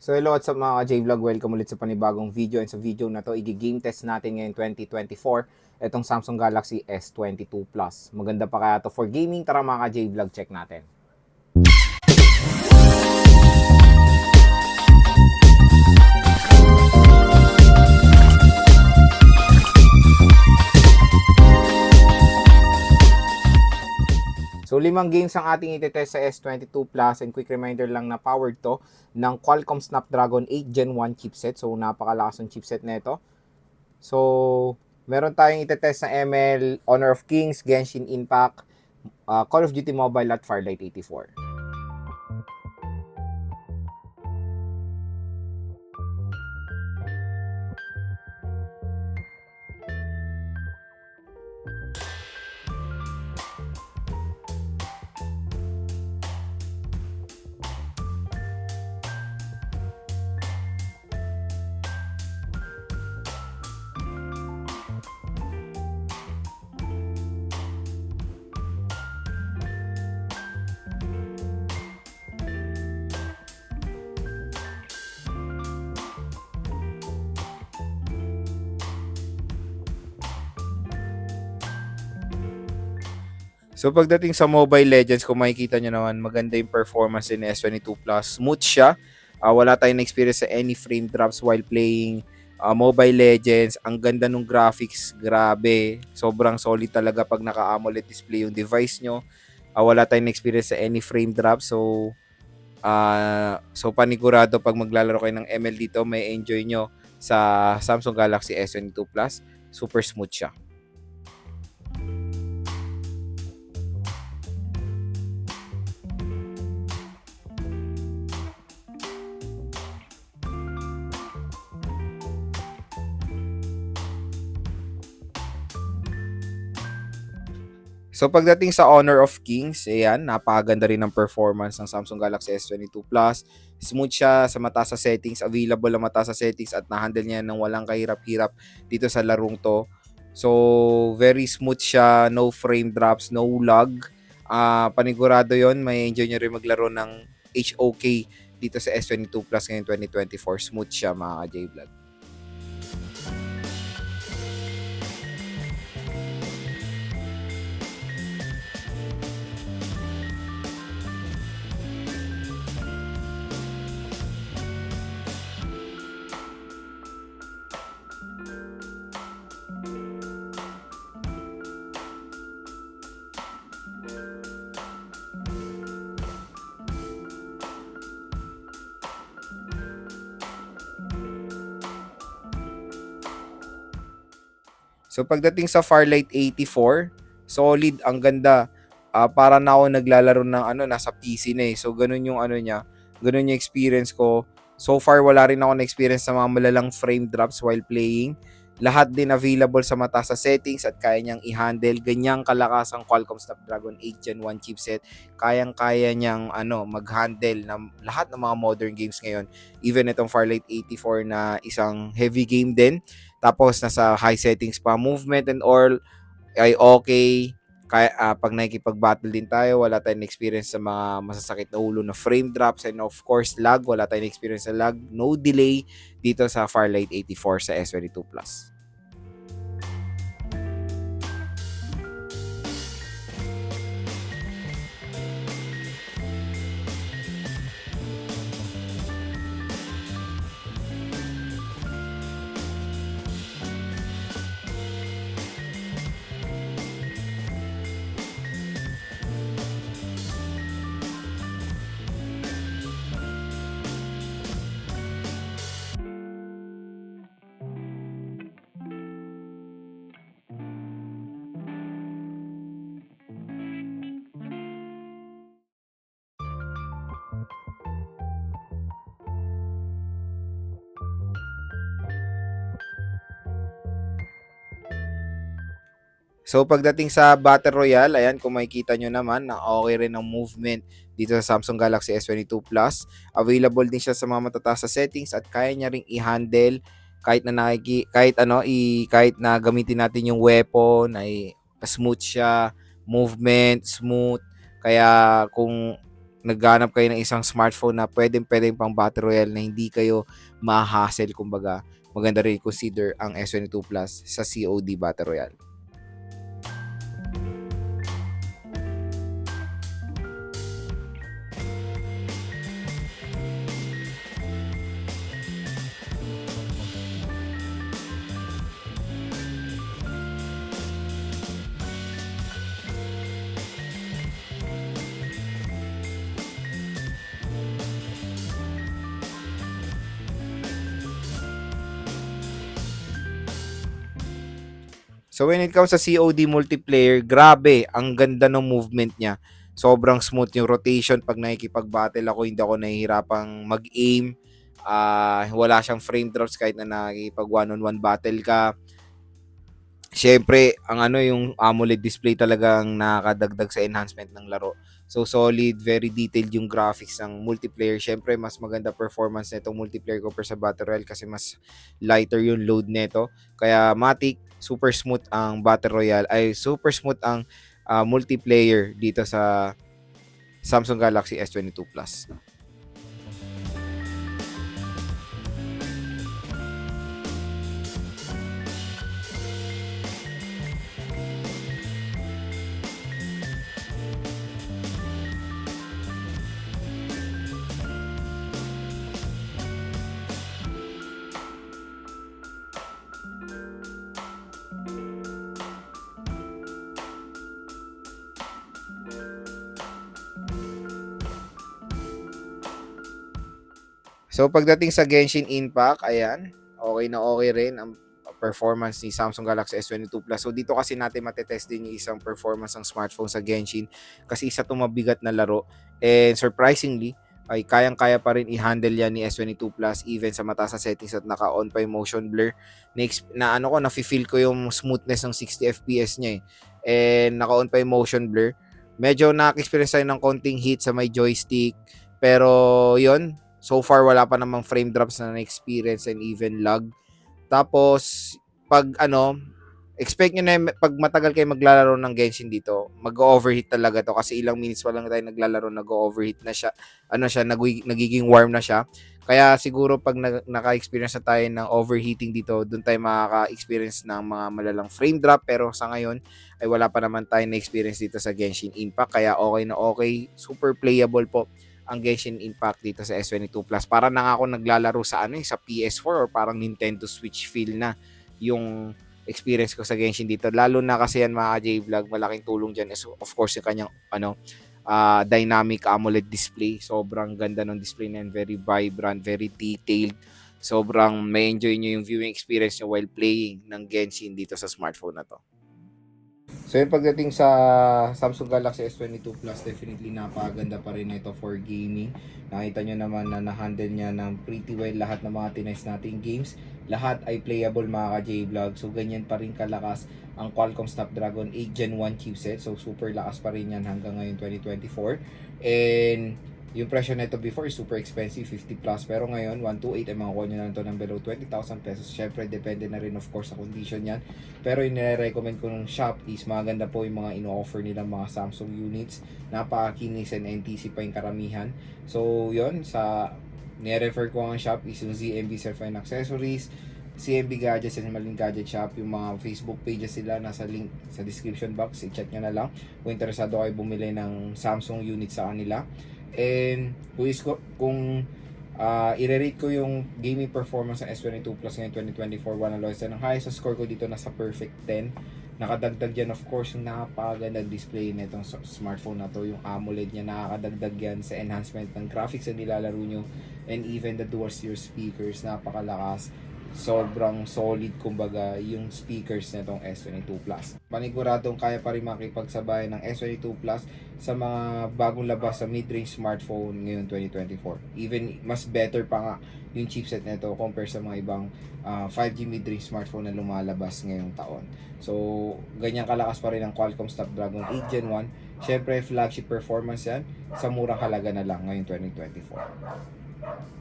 So hello, what's up mga ka-J-Vlog? Welcome ulit sa panibagong video. And sa video na to, i-game test natin ngayon 2024 itong Samsung Galaxy S22 Plus. Maganda pa kaya to for gaming? Tara mga ka-J-Vlog, check natin. So, 5 games ang ating itetest sa S22 Plus, and quick reminder lang na powered to ng Qualcomm Snapdragon 8 Gen 1 chipset. So, napakalakas ng chipset nito. So, meron tayong itetest na ML, Honor of Kings, Genshin Impact, Call of Duty Mobile at Farlight 84. So pagdating sa Mobile Legends, kung makikita nyo naman, maganda yung performance in S22 Plus. Smooth siya. Wala tayong experience sa any frame drops while playing Mobile Legends. Ang ganda ng graphics, grabe. Sobrang solid talaga pag naka-AMOLED display yung device nyo. Wala tayong experience sa any frame drop. So panigurado pag maglalaro kayo ng ML dito, may enjoy nyo sa Samsung Galaxy S22 Plus. Super smooth siya. So pagdating sa Honor of Kings, ayan, napakaganda rin ng performance ng Samsung Galaxy S22 Plus. Smooth siya sa mataas sa settings, available ang mataas sa settings at na-handle niya ng walang kahirap-hirap dito sa larong to. So very smooth siya, no frame drops, no lag. Panigurado yon, may enjoy nyo rin maglaro ng HOK dito sa S22 Plus ngayon 2024. Smooth siya mga ka-J-Vlog. So pagdating sa Farlight 84, solid, ang ganda. Para na ako naglalaro ng nasa PC na eh. So ganun yung niya, ganun yung experience ko. So far wala rin ako na experience sa mga malalang frame drops while playing. Lahat din available sa mataas sa settings at kaya niyang i-handle. Ganyang kalakas ang Qualcomm Snapdragon 8 Gen 1 chipset. Kayang-kaya niyang mag-handle ng lahat ng mga modern games ngayon. Even itong Farlight 84 na isang heavy game din. Tapos nasa high settings pa, movement and all ay okay. Kaya pag nakikipag-battle din tayo, wala tayong experience sa mga masasakit na ulo na frame drops, and of course lag, wala tayong experience sa lag, no delay dito sa Farlight 84 sa S22 Plus. So pagdating sa Battle Royale, ayan, kung makikita nyo naman na okay rin ang movement dito sa Samsung Galaxy S22 Plus. Available din siya sa mga matataas sa settings at kaya niya ring i-handle kahit na kahit na gamitin natin yung weapon, ay smooth siya, movement smooth. Kaya kung naghanap kayo ng isang smartphone na pwedeng pang battle royale na hindi kayo ma-hassle, kumbaga, maganda rin consider ang S22 Plus sa COD Battle Royale. So when it comes sa COD multiplayer, grabe, ang ganda ng movement niya. Sobrang smooth yung rotation pag nakikipag-battle ako, hindi ako nahihirapang mag-aim. Wala siyang frame drops kahit na nakikipag one-on-one battle ka. Siyempre, yung AMOLED display talagang nakakadagdag sa enhancement ng laro. So solid, very detailed yung graphics ng multiplayer. Siyempre, mas maganda performance nitong multiplayer compare sa Battle Royale kasi mas lighter yung load nito. Kaya matik, super smooth ang Battle Royale, ay super smooth ang multiplayer dito sa Samsung Galaxy S22 Plus. So pagdating sa Genshin Impact, ayan, okay rin ang performance ni Samsung Galaxy S22 Plus. So dito kasi natin matetest din yung isang performance ng smartphone sa Genshin kasi isa itong mabigat na laro, and surprisingly ay kayang-kaya pa rin i-handle yan ni S22 Plus even sa mataas na settings at naka-on pa yung motion blur. Nafe-feel ko yung smoothness ng 60 FPS niya and naka-on pa yung motion blur. Medyo nakaka-experience tayo ng konting heat sa may joystick, pero yon, so far wala pa namang frame drops na na-experience and even lag. Tapos pag expect nyo na pag matagal kayo maglalaro ng Genshin dito, mag-overheat talaga to kasi ilang minutes pa lang tayo naglalaro, nag-overheat na siya. Nagiging warm na siya. Kaya siguro pag naka-experience na tayo ng overheating dito, doon tayo makaka-experience ng mga malalang frame drop. Pero sa ngayon ay wala pa naman tayo na-experience dito sa Genshin Impact. Kaya okay, super playable po ang Genshin Impact dito sa S22 Plus. Para na ako naglalaro sa sa PS4 or parang Nintendo Switch feel na yung experience ko sa Genshin dito. Lalo na kasi yan mga J-Vlog, malaking tulong dyan is of course yung kanyang dynamic AMOLED display. Sobrang ganda ng display na yan. Very vibrant, very detailed. Sobrang may enjoy nyo yung viewing experience nyo while playing ng Genshin dito sa smartphone na to. So yung pagdating sa Samsung Galaxy S22 Plus, definitely napakaganda pa rin ito for gaming. Nakita nyo naman na na-handle niya ng pretty well lahat ng mga tinice nating games. Lahat ay playable mga ka-J-Vlog. So ganyan pa rin kalakas ang Qualcomm Snapdragon 8 Gen 1 chipset. So super lakas pa rin yan hanggang ngayon 2024. And yung presyo nito before is super expensive, 50 plus. Pero ngayon, 128 ay makukuha nyo na ito ng below 20,000 pesos. Syempre, depende na rin of course sa condition yan. Pero yung nire-recommend ko ng shop is maganda po yung mga ino-offer nilang mga Samsung units. Napakakinis and NTC pa yung karamihan. So, yun, sa nire-refer ko ang shop is yung ZMB Cellphone Accessories, CMB Gadgets and Maling Gadget Shop. Yung mga Facebook pages sila, nasa link sa description box. I-check nyo na lang kung interesado kayo bumili ng Samsung unit sa kanila. And kung i-rate ko yung gaming performance ng S22 Plus ngayon 2024, 1 ang lowest, ang highest score ko dito nasa perfect 10. Nakadagdag yan of course yung napakagandang display nitong smartphone na to. Yung AMOLED niya, nakakadagdag yan sa enhancement ng graphics na nilalaro nyo, and even the dual stereo speakers, napakalakas. Sobrang solid kumbaga yung speakers nitong S22 Plus. Paniguradong kaya pa rin makipagsabayan ng S22 Plus sa mga bagong labas sa mid-range smartphone ngayon 2024. Even mas better pa nga yung chipset nito compare sa mga ibang 5G mid-range smartphone na lumalabas ngayong taon. So, ganyan kalakas pa rin ang Qualcomm Snapdragon 8 Gen 1. Syempre, flagship performance yan sa murang halaga na lang ngayon 2024.